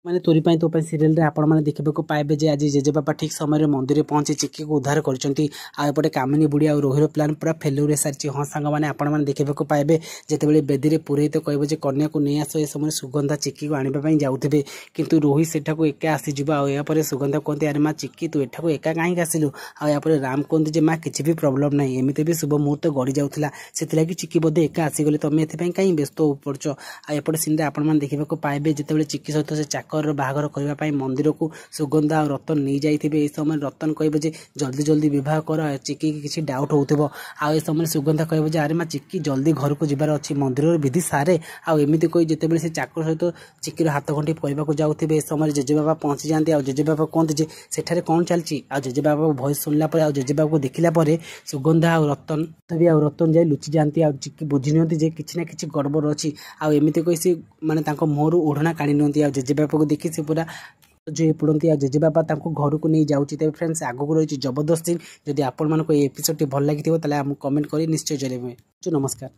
ମାନେ ତୋରି ପାଇଁ ତୋ ପାଇଁ ସିରିଏଲରେ ଆପଣମାନେ ଦେଖିବାକୁ ପାଇବେ ଯେ ଆଜି ଜେଜେବାପା ଠିକ୍ ସମୟରେ ମନ୍ଦିରରେ ପହଞ୍ଚି ଚିକିକୁ ଉଦ୍ଧାର କରିଛନ୍ତି। ଆଉ ଏପଟେ କାମିନୀ ବୁଢ଼ୀ ଆଉ ରୋହିର ପ୍ଲାନ୍ ପୁରା ଫେଲୁର ହେଇସାରିଛି। ହଁ ସାଙ୍ଗମାନେ ଆପଣମାନେ ଦେଖିବାକୁ ପାଇବେ ଯେତେବେଳେ ବେଦୀରେ ପୁରୋହିତ କହିବ ଯେ କନ୍ୟାକୁ ନେଇ ଆସ, ଏ ସମୟରେ ସୁଗନ୍ଧା ଚିକିକୁ ଆଣିବା ପାଇଁ ଯାଉଥିବେ, କିନ୍ତୁ ରୋହି ସେଠାକୁ ଏକା ଆସିଯିବ। ଆଉ ଏହାପରେ ସୁଗନ୍ଧା କୁହନ୍ତି ଆରେ ମା ଚିକି ତୁ ଏଠାକୁ ଏକା କାହିଁକି ଆସିଲୁ? ଆଉ ଏହାପରେ ରାମ କୁହନ୍ତି ଯେ ମା କିଛି ବି ପ୍ରୋବ୍ଲେମ୍ ନାହିଁ, ଏମିତି ବି ଶୁଭ ମୁହୂର୍ତ୍ତ ଗଡ଼ି ଯାଉଥିଲା, ସେଥିଲାଗି ଚିକି ବୋଧେ ଏକା ଆସିଗଲେ, ତମେ ଏଥିପାଇଁ କାହିଁ ବ୍ୟସ୍ତ ପଡ଼ୁଛ? ଆଉ ଏପଟେ ସିନରେ ଆପଣମାନେ ଦେଖିବାକୁ ପାଇବେ ଯେତେବେଳେ ଚିକି ସହିତ ସେ ଚାକରର ବାହାଘର କରିବା ପାଇଁ ମନ୍ଦିରକୁ ସୁଗନ୍ଧା ଆଉ ରତନ ନେଇଯାଇଥିବେ। ଏହି ସମୟରେ ରତନ କହିବ ଯେ ଜଲ୍ଦି ଜଲ୍ଦି ବିବାହ କର, ଚିକି କିଛି ଡାଉଟ୍ ହେଉଥିବ। ଆଉ ଏ ସମୟରେ ସୁଗନ୍ଧା କହିବ ଯେ ଆରେ ମା ଚିକି ଜଲ୍ଦି ଘରକୁ ଯିବାର ଅଛି, ମନ୍ଦିରର ବିଧି ସାରେ। ଆଉ ଏମିତି କହି ଯେତେବେଳେ ସେ ଚାକର ସହିତ ଚିକିର ହାତ ଗଣ୍ଠି ପଡ଼ିବାକୁ ଯାଉଥିବେ, ଏ ସମୟରେ ଜେଜେବାପା ପହଞ୍ଚି ଯାଆନ୍ତି। ଆଉ ଜେଜେବାପା କୁହନ୍ତି ଯେ ସେଠାରେ କ'ଣ ଚାଲିଛି? ଆଉ ଜେଜେବାପାଙ୍କ ଭଏସ୍ ଶୁଣିଲା ପରେ ଆଉ ଜେଜେବାପାକୁ ଦେଖିଲା ପରେ ସୁଗନ୍ଧା ଆଉ ରତନ ଯାଇ ଲୁଚି ଯାଆନ୍ତି। ଆଉ ଚିକି ବୁଝି ନିଅନ୍ତି ଯେ କିଛି ନା କିଛି ଗଡ଼ବଡ଼ ଅଛି। ଆଉ ଏମିତି କହି ସେ ମାନେ ତାଙ୍କ ମୁହଁରୁ ଓଢ଼ଣା କାଢ଼ି ନିଅନ୍ତି। ଆଉ ଜେଜେବାପାକୁ ଦେଖି ସେ ପୁରା ଜୟ ପଡ଼ନ୍ତି। ଆଉ ଜେଜେବାପା ତାଙ୍କୁ ଘରକୁ ନେଇ ଯାଉଛି। ତେବେ ଫ୍ରେଣ୍ଡସ୍ ଆଗକୁ ରହିଛି ଜବରଦସ୍ତ ସିନ୍। ଯଦି ଆପଣମାନଙ୍କୁ ଏହି ଏପିସୋଡ଼ଟି ଭଲ ଲାଗିଥିବ ତାହେଲେ ଆମକୁ କମେଣ୍ଟ କରି ନିଶ୍ଚୟ ଜଣାଇବେ। ନମସ୍କାର।